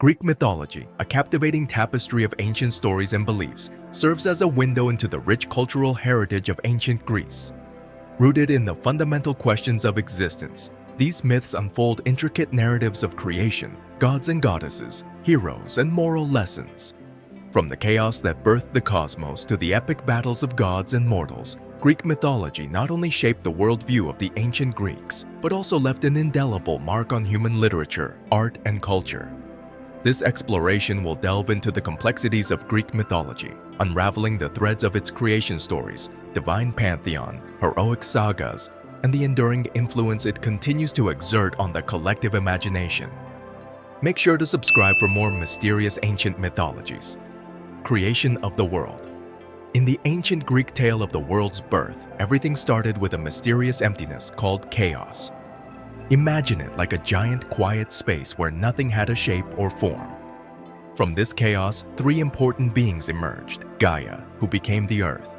Greek mythology, a captivating tapestry of ancient stories and beliefs, serves as a window into the rich cultural heritage of ancient Greece. Rooted in the fundamental questions of existence, these myths unfold intricate narratives of creation, gods and goddesses, heroes, and moral lessons. From the chaos that birthed the cosmos to the epic battles of gods and mortals, Greek mythology not only shaped the worldview of the ancient Greeks, but also left an indelible mark on human literature, art, and culture. This exploration will delve into the complexities of Greek mythology, unraveling the threads of its creation stories, divine pantheon, heroic sagas, and the enduring influence it continues to exert on the collective imagination. Make sure to subscribe for more mysterious ancient mythologies. Creation of the world. In the ancient Greek tale of the world's birth, everything started with a mysterious emptiness called chaos. Imagine it like a giant quiet space where nothing had a shape or form. From this chaos, three important beings emerged: Gaia, who became the earth;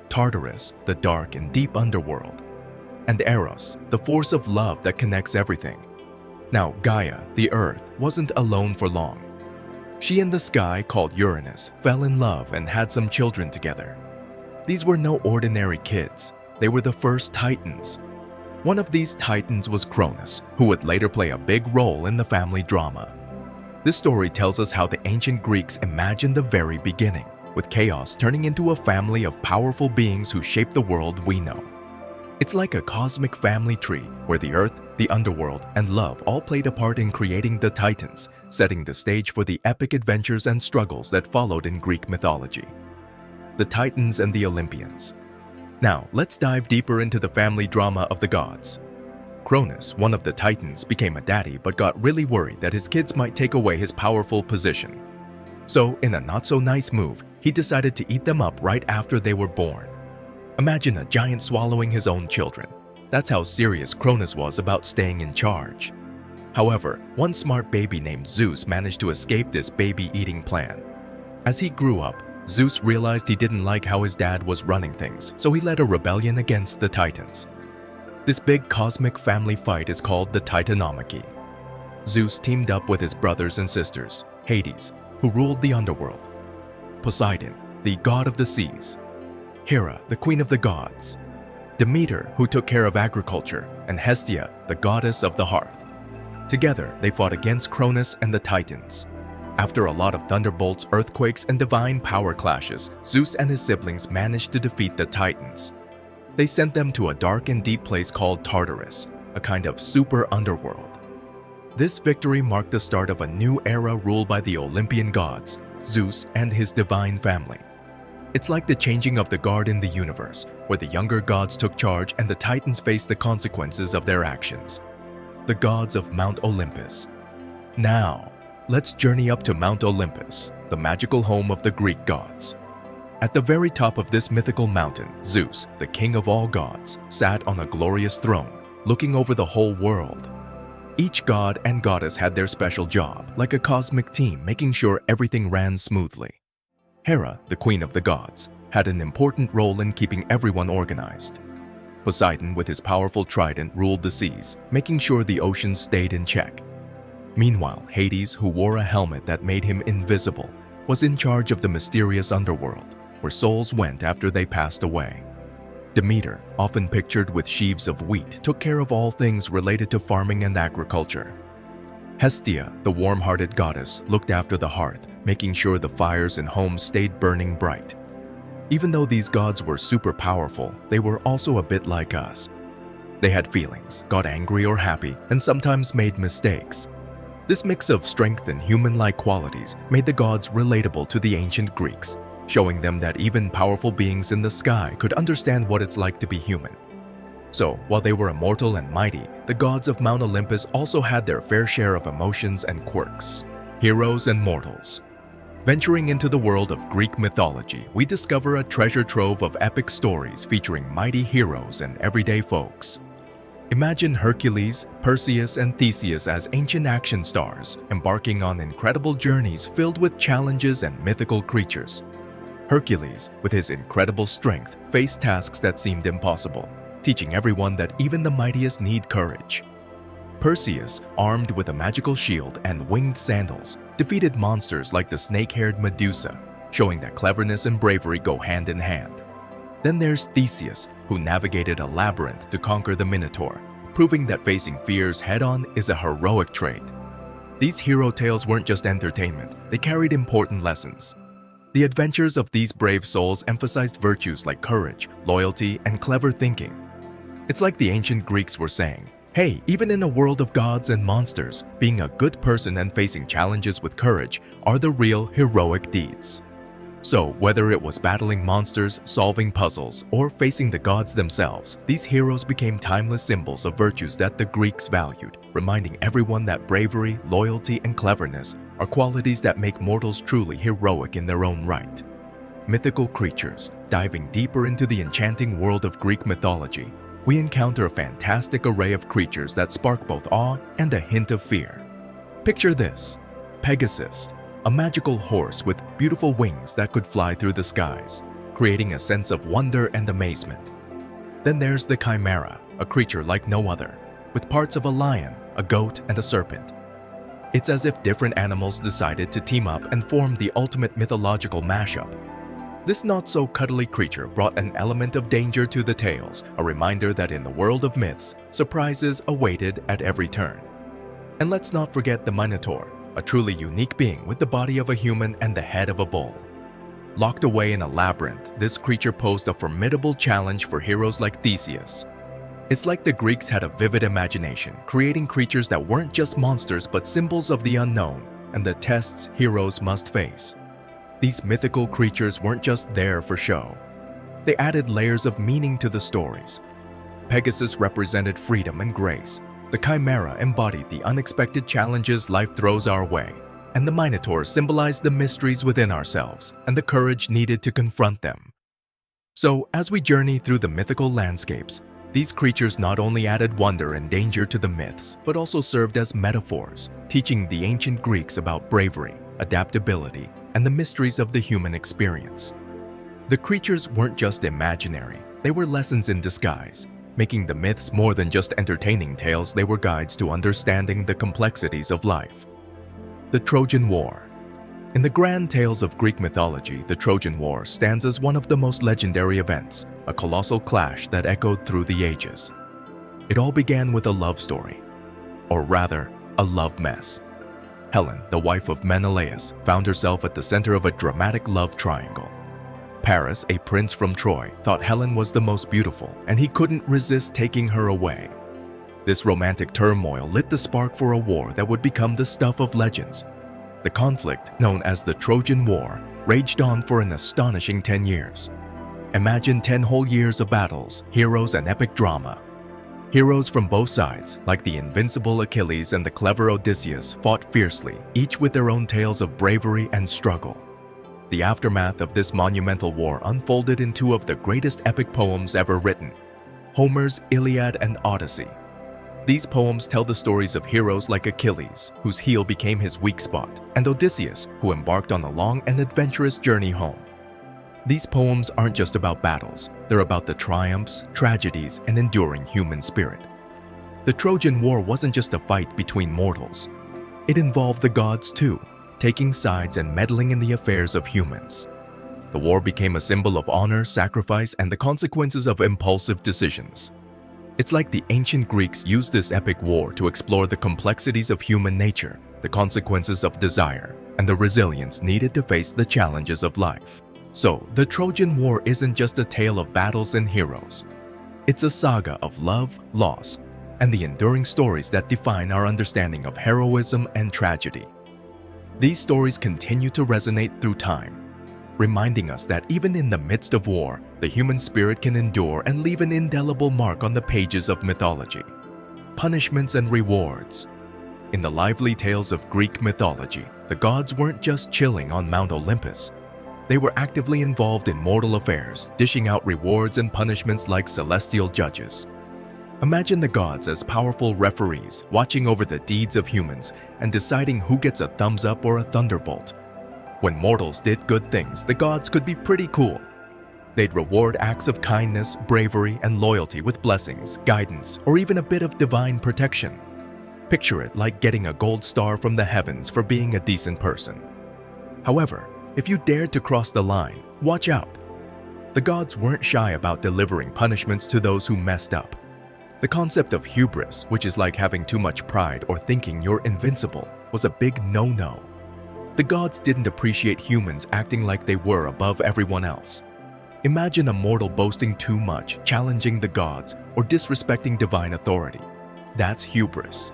Tartarus, the dark and deep underworld; and Eros, the force of love that connects everything. Now, Gaia, the earth, wasn't alone for long. She and the sky, called Uranus, fell in love and had some children together. These were no ordinary kids. They were the first Titans. One of these Titans was Cronus, who would later play a big role in the family drama. This story tells us how the ancient Greeks imagined the very beginning, with chaos turning into a family of powerful beings who shape the world we know. It's like a cosmic family tree where the earth, the underworld, and love all played a part in creating the Titans, setting the stage for the epic adventures and struggles that followed in Greek mythology. The Titans and the Olympians. Now, let's dive deeper into the family drama of the gods. Cronus, one of the Titans, became a daddy but got really worried that his kids might take away his powerful position. So, in a not-so-nice move, he decided to eat them up right after they were born. Imagine a giant swallowing his own children. That's how serious Cronus was about staying in charge. However, one smart baby named Zeus managed to escape this baby-eating plan. As he grew up, Zeus realized he didn't like how his dad was running things, so he led a rebellion against the Titans. This big cosmic family fight is called the Titanomachy. Zeus teamed up with his brothers and sisters, Hades, who ruled the underworld; Poseidon, the god of the seas; Hera, the queen of the gods; Demeter, who took care of agriculture; and Hestia, the goddess of the hearth. Together, they fought against Cronus and the Titans. After a lot of thunderbolts, earthquakes, and divine power clashes, Zeus and his siblings managed to defeat the Titans. They sent them to a dark and deep place called Tartarus, a kind of super underworld. This victory marked the start of a new era ruled by the Olympian gods, Zeus and his divine family. It's like the changing of the guard in the universe, where the younger gods took charge and the Titans faced the consequences of their actions. The gods of Mount Olympus. Now, let's journey up to Mount Olympus, the magical home of the Greek gods. At the very top of this mythical mountain, Zeus, the king of all gods, sat on a glorious throne, looking over the whole world. Each god and goddess had their special job, like a cosmic team making sure everything ran smoothly. Hera, the queen of the gods, had an important role in keeping everyone organized. Poseidon, with his powerful trident, ruled the seas, making sure the oceans stayed in check. Meanwhile, Hades, who wore a helmet that made him invisible, was in charge of the mysterious underworld, where souls went after they passed away. Demeter, often pictured with sheaves of wheat, took care of all things related to farming and agriculture. Hestia, the warm-hearted goddess, looked after the hearth, making sure the fires in homes stayed burning bright. Even though these gods were super powerful, they were also a bit like us. They had feelings, got angry or happy, and sometimes made mistakes. This mix of strength and human-like qualities made the gods relatable to the ancient Greeks, showing them that even powerful beings in the sky could understand what it's like to be human. So, while they were immortal and mighty, the gods of Mount Olympus also had their fair share of emotions and quirks. Heroes and mortals. Venturing into the world of Greek mythology, we discover a treasure trove of epic stories featuring mighty heroes and everyday folks. Imagine Hercules, Perseus, and Theseus as ancient action stars, embarking on incredible journeys filled with challenges and mythical creatures. Hercules, with his incredible strength, faced tasks that seemed impossible, teaching everyone that even the mightiest need courage. Perseus, armed with a magical shield and winged sandals, defeated monsters like the snake-haired Medusa, showing that cleverness and bravery go hand in hand. Then there's Theseus, who navigated a labyrinth to conquer the Minotaur, proving that facing fears head-on is a heroic trait. These hero tales weren't just entertainment, they carried important lessons. The adventures of these brave souls emphasized virtues like courage, loyalty, and clever thinking. It's like the ancient Greeks were saying, hey, even in a world of gods and monsters, being a good person and facing challenges with courage are the real heroic deeds. So, whether it was battling monsters, solving puzzles, or facing the gods themselves, these heroes became timeless symbols of virtues that the Greeks valued, reminding everyone that bravery, loyalty, and cleverness are qualities that make mortals truly heroic in their own right. Mythical creatures. Diving deeper into the enchanting world of Greek mythology, we encounter a fantastic array of creatures that spark both awe and a hint of fear. Picture this: Pegasus, a magical horse with beautiful wings that could fly through the skies, creating a sense of wonder and amazement. Then there's the Chimera, a creature like no other, with parts of a lion, a goat, and a serpent. It's as if different animals decided to team up and form the ultimate mythological mashup. This not-so-cuddly creature brought an element of danger to the tales, a reminder that in the world of myths, surprises awaited at every turn. And let's not forget the Minotaur, a truly unique being with the body of a human and the head of a bull. Locked away in a labyrinth, this creature posed a formidable challenge for heroes like Theseus. It's like the Greeks had a vivid imagination, creating creatures that weren't just monsters but symbols of the unknown and the tests heroes must face. These mythical creatures weren't just there for show. They added layers of meaning to the stories. Pegasus represented freedom and grace. The Chimera embodied the unexpected challenges life throws our way, and the Minotaur symbolized the mysteries within ourselves and the courage needed to confront them. So, as we journey through the mythical landscapes, these creatures not only added wonder and danger to the myths, but also served as metaphors, teaching the ancient Greeks about bravery, adaptability, and the mysteries of the human experience. The creatures weren't just imaginary, they were lessons in disguise. Making the myths more than just entertaining tales, they were guides to understanding the complexities of life. The Trojan War. In the grand tales of Greek mythology, the Trojan War stands as one of the most legendary events, a colossal clash that echoed through the ages. It all began with a love story, or rather, a love mess. Helen, the wife of Menelaus, found herself at the center of a dramatic love triangle. Paris, a prince from Troy, thought Helen was the most beautiful, and he couldn't resist taking her away. This romantic turmoil lit the spark for a war that would become the stuff of legends. The conflict, known as the Trojan War, raged on for an astonishing 10 years. Imagine 10 whole years of battles, heroes, and epic drama. Heroes from both sides, like the invincible Achilles and the clever Odysseus, fought fiercely, each with their own tales of bravery and struggle. The aftermath of this monumental war unfolded in two of the greatest epic poems ever written, Homer's Iliad and Odyssey. These poems tell the stories of heroes like Achilles, whose heel became his weak spot, and Odysseus, who embarked on a long and adventurous journey home. These poems aren't just about battles, they're about the triumphs, tragedies, and enduring human spirit. The Trojan War wasn't just a fight between mortals. It involved the gods too, taking sides and meddling in the affairs of humans. The war became a symbol of honor, sacrifice, and the consequences of impulsive decisions. It's like the ancient Greeks used this epic war to explore the complexities of human nature, the consequences of desire, and the resilience needed to face the challenges of life. So, the Trojan War isn't just a tale of battles and heroes. It's a saga of love, loss, and the enduring stories that define our understanding of heroism and tragedy. These stories continue to resonate through time, reminding us that even in the midst of war, the human spirit can endure and leave an indelible mark on the pages of mythology. Punishments and rewards. In the lively tales of Greek mythology, the gods weren't just chilling on Mount Olympus. They were actively involved in mortal affairs, dishing out rewards and punishments like celestial judges. Imagine the gods as powerful referees, watching over the deeds of humans and deciding who gets a thumbs up or a thunderbolt. When mortals did good things, the gods could be pretty cool. They'd reward acts of kindness, bravery, and loyalty with blessings, guidance, or even a bit of divine protection. Picture it like getting a gold star from the heavens for being a decent person. However, if you dared to cross the line, watch out. The gods weren't shy about delivering punishments to those who messed up. The concept of hubris, which is like having too much pride or thinking you're invincible, was a big no-no. The gods didn't appreciate humans acting like they were above everyone else. Imagine a mortal boasting too much, challenging the gods, or disrespecting divine authority. That's hubris.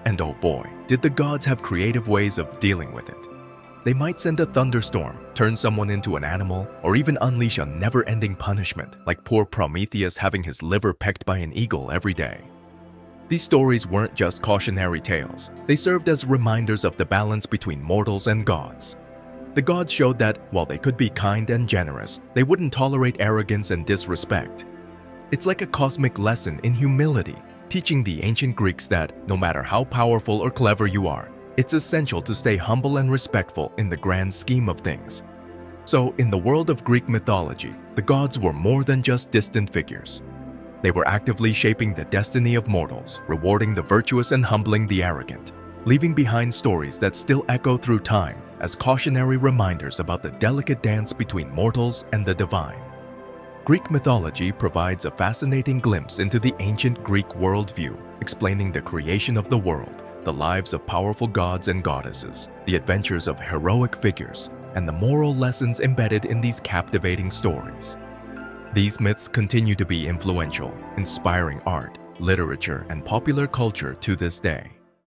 And oh boy, did the gods have creative ways of dealing with it. They might send a thunderstorm, turn someone into an animal, or even unleash a never-ending punishment, like poor Prometheus having his liver pecked by an eagle every day. These stories weren't just cautionary tales. They served as reminders of the balance between mortals and gods. The gods showed that, while they could be kind and generous, they wouldn't tolerate arrogance and disrespect. It's like a cosmic lesson in humility, teaching the ancient Greeks that, no matter how powerful or clever you are, it's essential to stay humble and respectful in the grand scheme of things. So, in the world of Greek mythology, the gods were more than just distant figures. They were actively shaping the destiny of mortals, rewarding the virtuous and humbling the arrogant, leaving behind stories that still echo through time as cautionary reminders about the delicate dance between mortals and the divine. Greek mythology provides a fascinating glimpse into the ancient Greek worldview, explaining the creation of the world, the lives of powerful gods and goddesses, the adventures of heroic figures, and the moral lessons embedded in these captivating stories. These myths continue to be influential, inspiring art, literature, and popular culture to this day.